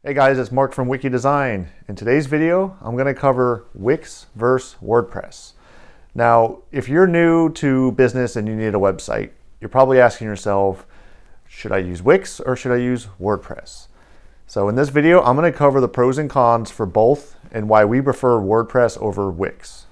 Hey guys, it's Mark from Wiki Design. In today's video, I'm going to cover Wix versus WordPress. Now, if you're new to business and you need a website, you're probably asking yourself, should I use Wix or should I use WordPress? So in this video, I'm going to cover the pros and cons for both and why we prefer WordPress over Wix.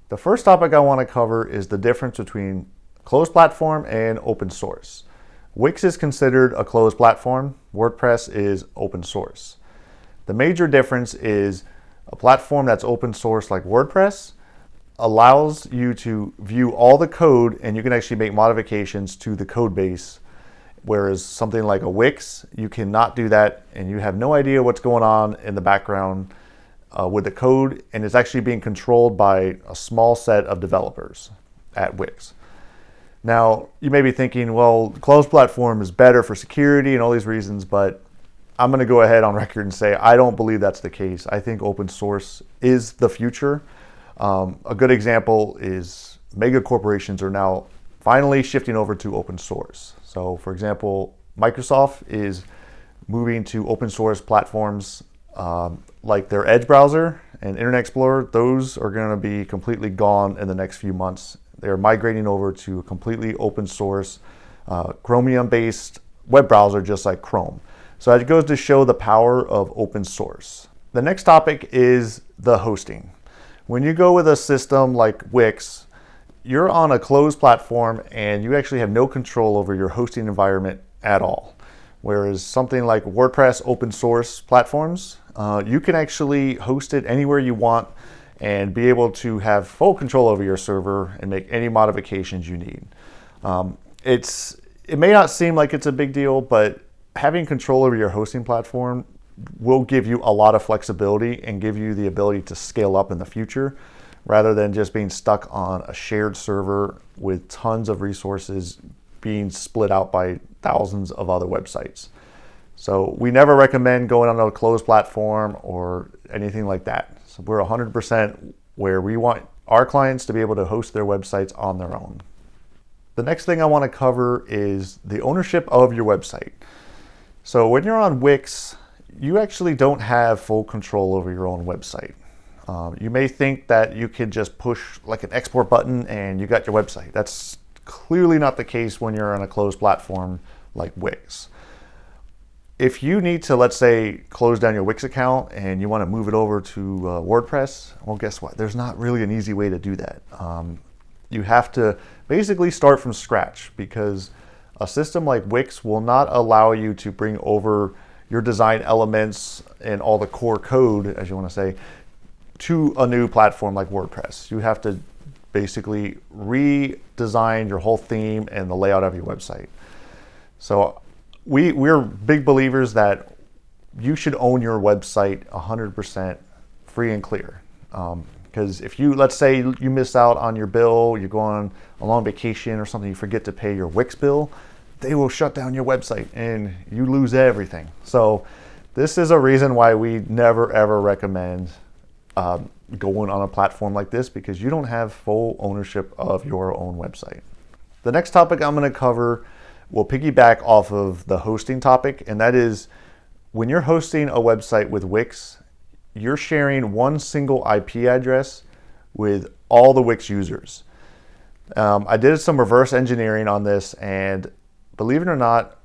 The first topic I want to cover is the difference between closed platform and open source. Wix is considered a closed platform. WordPress is open source. The major difference is a platform that's open source like WordPress allows you to view all the code and you can actually make modifications to the code base. Whereas something like a Wix, you cannot do that and you have no idea what's going on in the background with the code, and it's actually being controlled by a small set of developers at Wix. Now, you may be thinking, well, closed platform is better for security and all these reasons, but I'm going to go ahead on record and say I don't believe that's the case. I think open source is the future. A good example is mega corporations are now finally shifting over to open source. So, for example, Microsoft is moving to open source platforms like their Edge browser and Internet Explorer. Those are going to be completely gone in the next few months. They're migrating over to a completely open source Chromium-based web browser just like Chrome. So it goes to show the power of open source. The next topic is the hosting. When you go with a system like Wix, you're on a closed platform and you actually have no control over your hosting environment at all. Whereas something like WordPress open source platforms, you can actually host it anywhere you want and be able to have full control over your server and make any modifications you need. It may not seem like it's a big deal, but having control over your hosting platform will give you a lot of flexibility and give you the ability to scale up in the future rather than just being stuck on a shared server with tons of resources being split out by thousands of other websites. So we never recommend going on a closed platform or anything like that. So we're 100% where we want our clients to be able to host their websites on their own. The next thing I want to cover is the ownership of your website. So when you're on Wix, you actually don't have full control over your own website. You may think that you could just push like an export button and you got your website. That's clearly not the case when you're on a closed platform like Wix. If you need to, let's say, close down your Wix account and you want to move it over to WordPress, well, guess what? There's not really an easy way to do that. You have to basically start from scratch because a system like Wix will not allow you to bring over your design elements and all the core code, as you want to say, to a new platform like WordPress. You have to basically redesign your whole theme and the layout of your website. So we're big believers that you should own your website 100% free and clear. Because if you, let's say you miss out on your bill, you go on a long vacation or something, you forget to pay your Wix bill, they will shut down your website and you lose everything. So this is a reason why we never ever recommend going on a platform like this, because you don't have full ownership of your own website. The next topic I'm going to cover will piggyback off of the hosting topic, and that is when you're hosting a website with Wix, you're sharing one single IP address with all the Wix users. I did some reverse engineering on this, and believe it or not,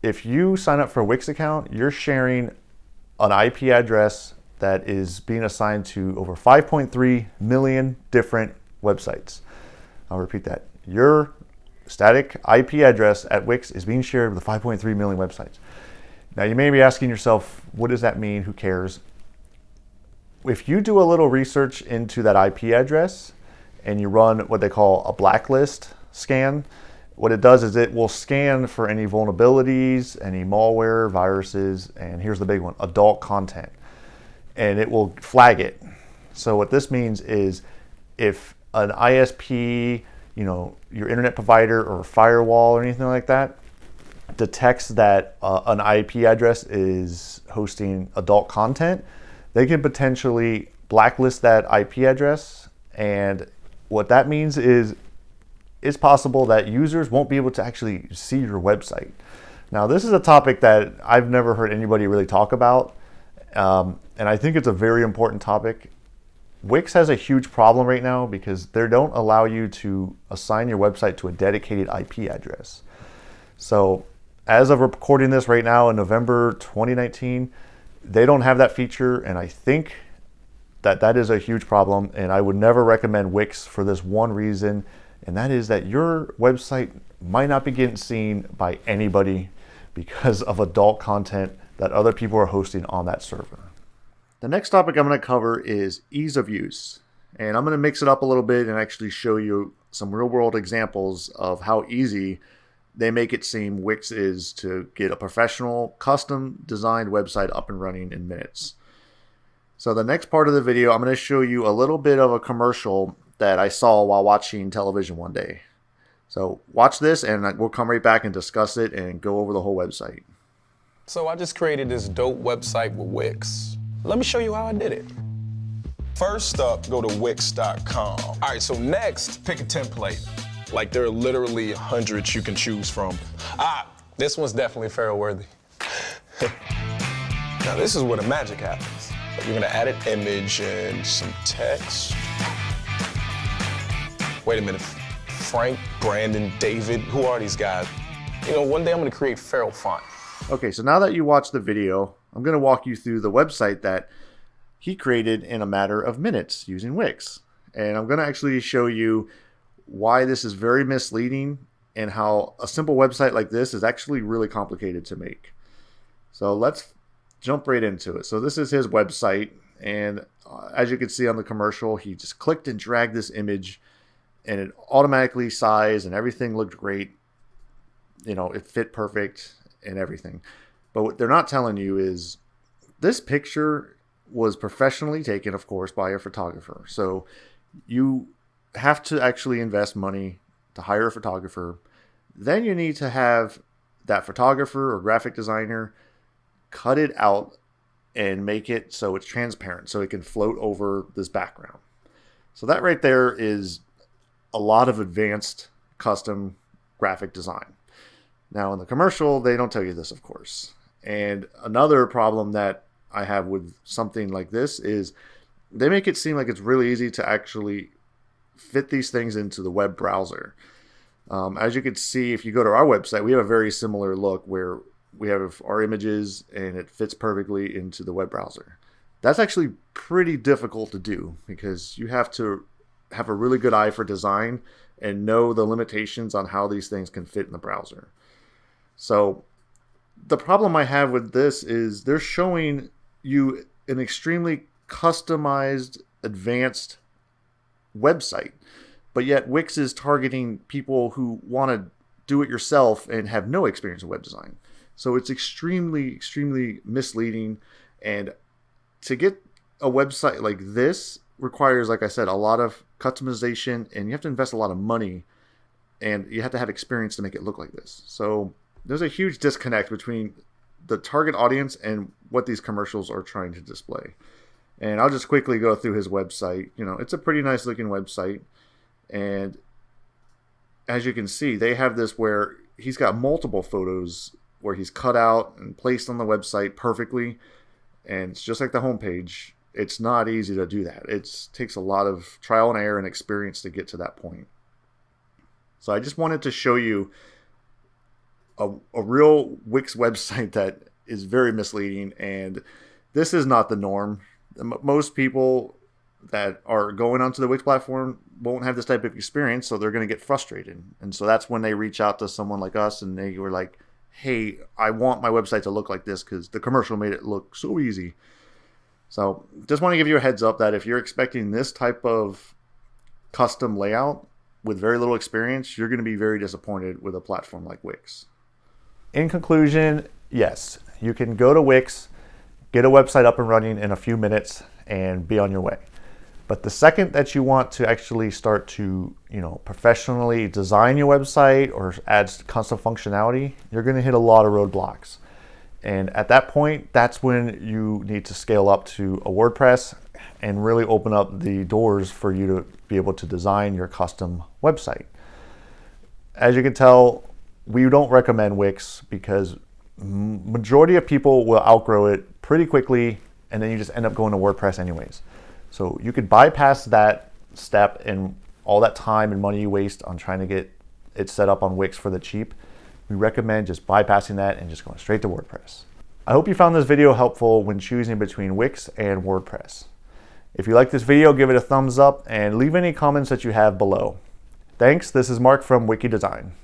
if you sign up for a Wix account, you're sharing an IP address that is being assigned to over 5.3 million different websites. I'll repeat that. Your static IP address at Wix is being shared with 5.3 million websites. Now you may be asking yourself, what does that mean? Who cares? If you do a little research into that IP address and you run what they call a blacklist scan, what it does is it will scan for any vulnerabilities, any malware, viruses, and here's the big one, adult content. And it will flag it. So what this means is if an ISP, your internet provider or firewall or anything like that detects that an IP address is hosting adult content, they can potentially blacklist that IP address. And what that means is it's possible that users won't be able to actually see your website. Now, this is a topic that I've never heard anybody really talk about. And I think it's a very important topic. Wix has a huge problem right now because they don't allow you to assign your website to a dedicated IP address. So as of recording this right now in November 2019, they don't have that feature, and I think that is a huge problem, and I would never recommend Wix for this one reason, and that is that your website might not be getting seen by anybody because of adult content that other people are hosting on that server. The next topic I'm going to cover is ease of use, and I'm going to mix it up a little bit and actually show you some real-world examples of how easy they make it seem Wix is to get a professional, custom-designed website up and running in minutes. So the next part of the video, I'm going to show you a little bit of a commercial that I saw while watching television one day. So watch this and we'll come right back and discuss it and go over the whole website. So I just created this dope website with Wix. Let me show you how I did it. First up, go to Wix.com. All right, so next, pick a template. Like there are literally hundreds you can choose from. This one's definitely Pharoah worthy. Now this is where the magic happens. You're gonna add an image and some text. Wait a minute, Frank, Brandon, David, who are these guys? You know, one day I'm gonna create Pharoah font. Okay, so now that you watched the video, I'm gonna walk you through the website that he created in a matter of minutes using Wix. And I'm gonna actually show you why this is very misleading and how a simple website like this is actually really complicated to make. So let's jump right into it. So this is his website, and as you can see on the commercial, he just clicked and dragged this image and it automatically sized and everything looked great. You know, it fit perfect and everything. But what they're not telling you is this picture was professionally taken, of course, by a photographer. So you have to actually invest money to hire a photographer. Then you need to have that photographer or graphic designer cut it out and make it so it's transparent so it can float over this background. So that right there is a lot of advanced custom graphic design. Now in the commercial, they don't tell you this, of course. And another problem that I have with something like this is they make it seem like it's really easy to actually fit these things into the web browser. As you can see, if you go to our website, we have a very similar look where we have our images and it fits perfectly into the web browser. That's actually pretty difficult to do because you have to have a really good eye for design and know the limitations on how these things can fit in the browser. So the problem I have with this is they're showing you an extremely customized, advanced website, but yet Wix is targeting people who want to do it yourself and have no experience in web design. So it's extremely misleading, and to get a website like this requires, like I said, a lot of customization, and you have to invest a lot of money, and you have to have experience to make it look like this. So there's a huge disconnect between the target audience and what these commercials are trying to display. And I'll just quickly go through his website. You know, it's a pretty nice looking website. And as you can see, they have this where he's got multiple photos where he's cut out and placed on the website perfectly. And it's just like the homepage. It's not easy to do that. It takes a lot of trial and error and experience to get to that point. So I just wanted to show you a real Wix website that is very misleading. And this is not the norm. Most people that are going onto the Wix platform won't have this type of experience, so they're going to get frustrated. And so that's when they reach out to someone like us and they were like, hey, I want my website to look like this because the commercial made it look so easy. So just want to give you a heads up that if you're expecting this type of custom layout with very little experience, you're going to be very disappointed with a platform like Wix. In conclusion, yes, you can go to Wix, get a website up and running in a few minutes and be on your way. But the second that you want to actually start to, professionally design your website or add custom functionality, you're going to hit a lot of roadblocks. And at that point, that's when you need to scale up to a WordPress and really open up the doors for you to be able to design your custom website. As you can tell, we don't recommend Wix because majority of people will outgrow it pretty quickly and then you just end up going to WordPress anyways. So you could bypass that step and all that time and money you waste on trying to get it set up on Wix for the cheap. We recommend just bypassing that and just going straight to WordPress. I hope you found this video helpful when choosing between Wix and WordPress. If you like this video, give it a thumbs up and leave any comments that you have below. Thanks, this is Mark from Wiki Design.